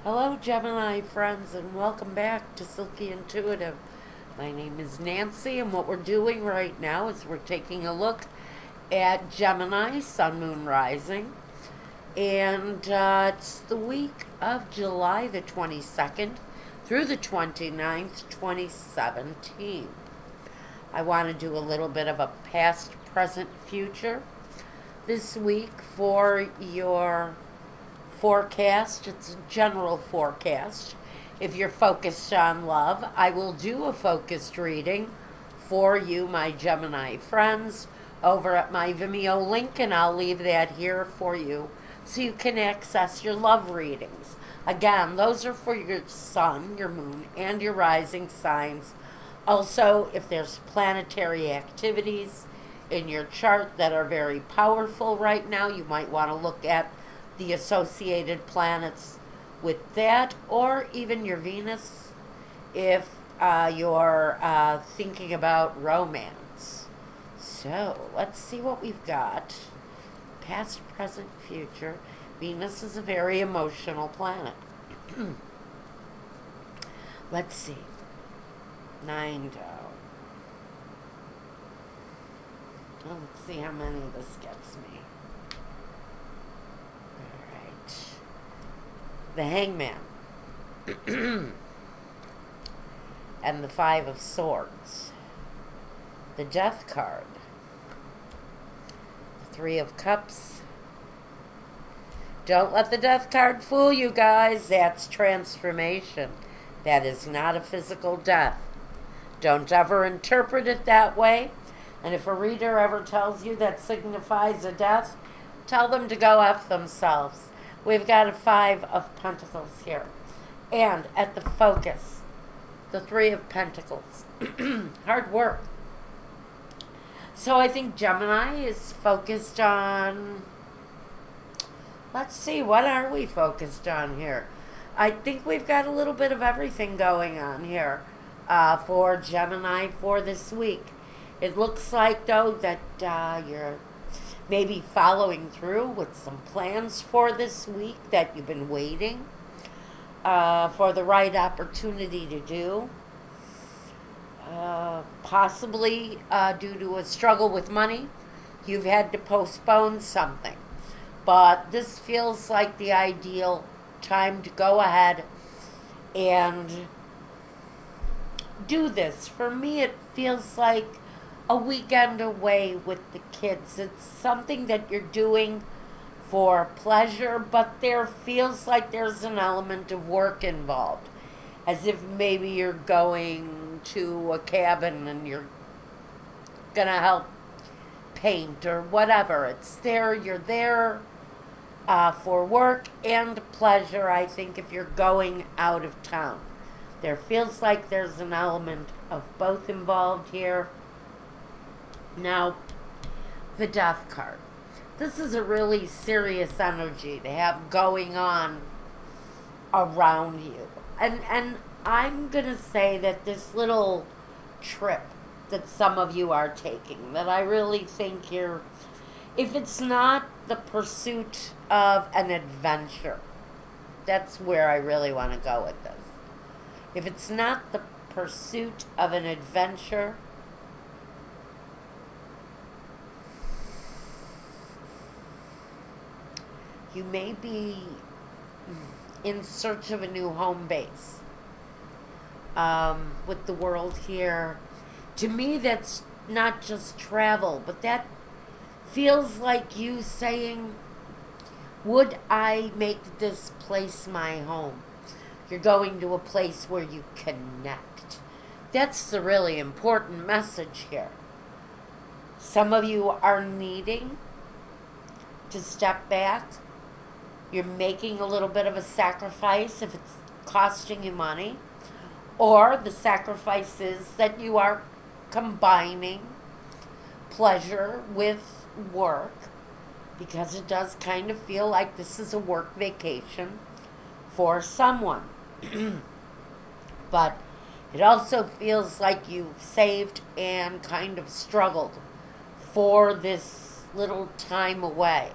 Hello, Gemini friends, and welcome back to Silky Intuitive. My name is Nancy, and what we're doing right now is we're taking a look at Gemini, Sun, Moon, Rising. And it's the week of July the 22nd through the 29th, 2017. I want to do a little bit of a past, present, future this week for your forecast. It's a general forecast. If you're focused on love, I will do a focused reading for you, my Gemini friends, over at my Vimeo link, and I'll leave that here for you so you can access your love readings. Again, those are for your sun, your moon, and your rising signs. Also, if there's planetary activities in your chart that are very powerful right now, you might want to look at the associated planets with that, or even your Venus if you're thinking about romance. So let's see what we've got. Past, present, future. Venus is a very emotional planet. Let's see. 9 down. Well, let's see how many this gets me. The Hangman and the Five of Swords, the Death card, the Three of Cups. Don't let the Death card fool you guys. That's transformation. That is not a physical death. Don't ever interpret it that way. And if a reader ever tells you that signifies a death, tell them to go F themselves. We've got a Five of Pentacles here. And at the focus, the Three of Pentacles. Hard work. So I think Gemini is focused on... Let's see, what are we focused on here? I think we've got a little bit of everything going on here for Gemini for this week. It looks like, though, that you're maybe following through with some plans for this week that you've been waiting for the right opportunity to do. Possibly due to a struggle with money, you've had to postpone something. But this feels like the ideal time to go ahead and do this. For me, it feels like a weekend away with the kids. It's something that you're doing for pleasure, but there feels like there's an element of work involved. As if maybe you're going to a cabin and you're gonna help paint or whatever. It's there, you're there for work and pleasure, I think, if you're going out of town. There feels like there's an element of both involved here. Now, the Death card. This is a really serious energy to have going on around you. And I'm going to say that this little trip that some of you are taking, that I really think you're, if it's not the pursuit of an adventure, that's where I really want to go with this. If it's not the pursuit of an adventure, you may be in search of a new home base with the world here. To me, that's not just travel, but that feels like you saying, would I make this place my home? You're going to a place where you connect. That's the really important message here. Some of you are needing to step back. You're making a little bit of a sacrifice if it's costing you money. Or the sacrifice is that you are combining pleasure with work, because it does kind of feel like this is a work vacation for someone. But it also feels like you've saved and kind of struggled for this little time away.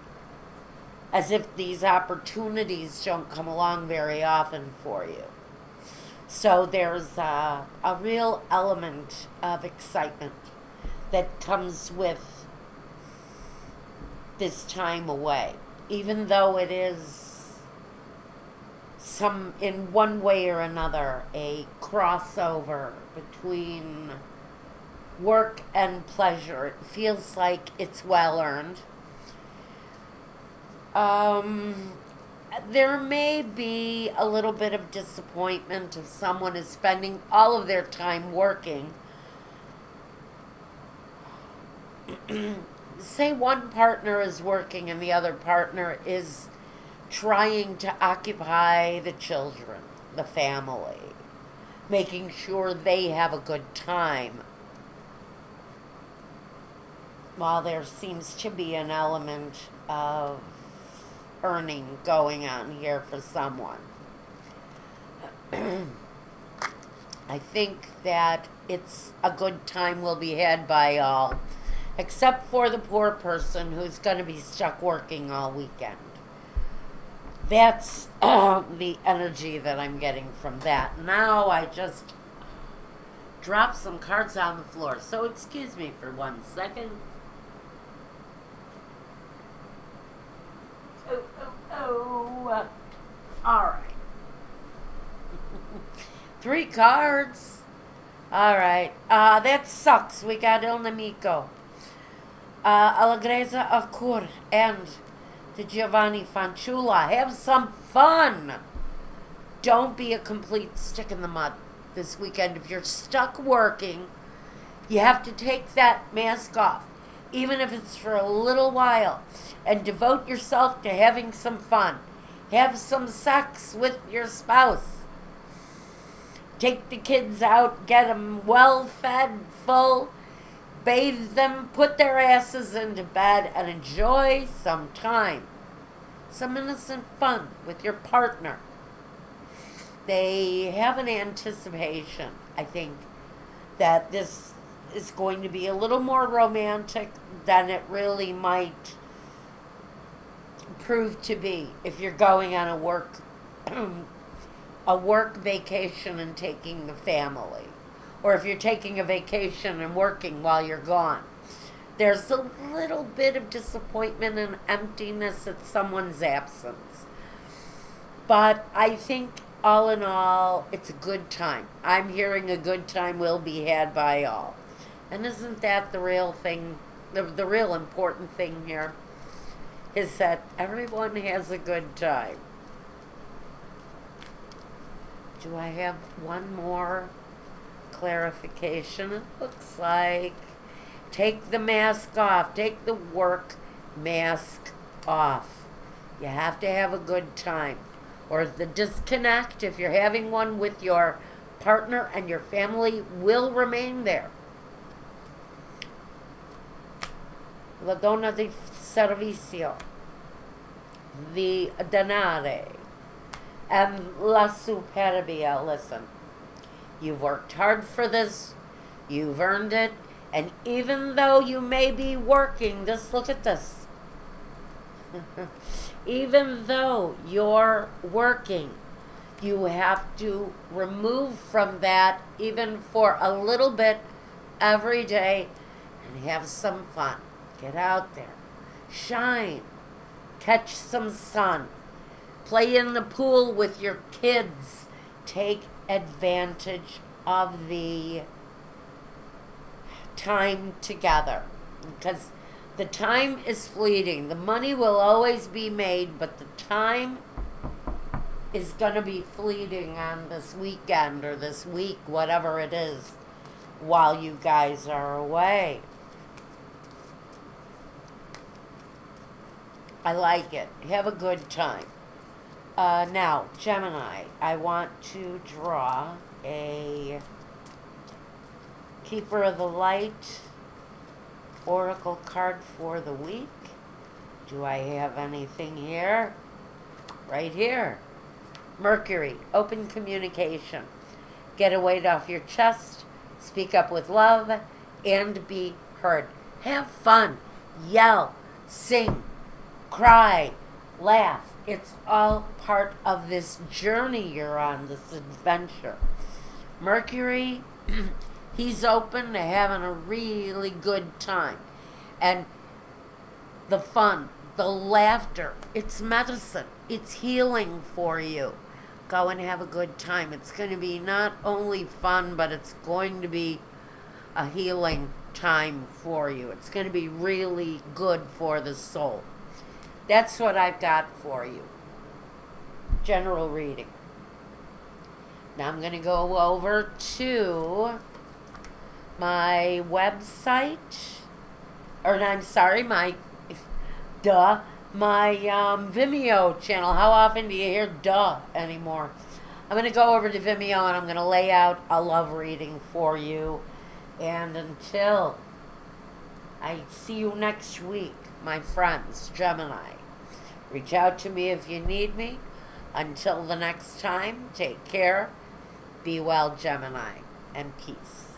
as if these opportunities don't come along very often for you. So there's a real element of excitement that comes with this time away, even though it is in one way or another, a crossover between work and pleasure. It feels like it's well earned. There may be a little bit of disappointment if someone is spending all of their time working. Say one partner is working and the other partner is trying to occupy the children, the family, making sure they have a good time. While there seems to be an element of earning going on here for someone. I think that it's a good time will be had by all, except for the poor person who's going to be stuck working all weekend. That's the energy that I'm getting from that. Now I just dropped some cards on the floor, so excuse me for 1 second. Oh. All right. 3 cards. All right. That sucks. We got Il Nemico, Allegrezza Accur, and the Giovanni Fanciulla. Have some fun. Don't be a complete stick in the mud this weekend. If you're stuck working, you have to take that mask off, even if it's for a little while, and devote yourself to having some fun. Have some sex with your spouse. Take the kids out, get them well fed, full, bathe them, put their asses into bed, and enjoy some time. Some innocent fun with your partner. They have an anticipation, I think, that this is going to be a little more romantic than it really might prove to be if you're going on a work vacation and taking the family, or if you're taking a vacation and working while you're gone. There's a little bit of disappointment and emptiness at someone's absence, but I think all in all it's a good time. I'm hearing a good time will be had by all. And isn't that the real thing, the real important thing here, is that everyone has a good time. Do I have one more clarification? It looks like take the mask off. Take the work mask off. You have to have a good time. Or the disconnect, if you're having one with your partner and your family, will remain there. La donna di servizio, the denare, and la superbia. Listen, you've worked hard for this, you've earned it, and even though you may be working, just look at this. Even though you're working, you have to remove from that even for a little bit every day and have some fun. Get out there, shine, catch some sun, play in the pool with your kids, take advantage of the time together, because the time is fleeting. The money will always be made, but the time is going to be fleeting on this weekend or this week, whatever it is, while you guys are away. I like it. Have a good time. Now, Gemini, I want to draw a Keeper of the Light Oracle card for the week. Do I have anything here? Right here. Mercury, open communication. Get a weight off your chest, speak up with love, and be heard. Have fun. Yell, sing, cry, Laugh. It's all part of this journey you're on, this adventure. Mercury, he's open to having a really good time. And the fun, the laughter, it's medicine. It's healing for you. Go and have a good time. It's going to be not only fun, but it's going to be a healing time for you. It's going to be really good for the soul. That's what I've got for you. General reading. Now I'm going to go over to my website, or I'm sorry, my Vimeo channel. How often do you hear duh anymore? I'm going to go over to Vimeo and I'm going to lay out a love reading for you. And until I see you next week, my friends, Gemini, reach out to me if you need me. Until the next time, take care. Be well, Gemini, and peace.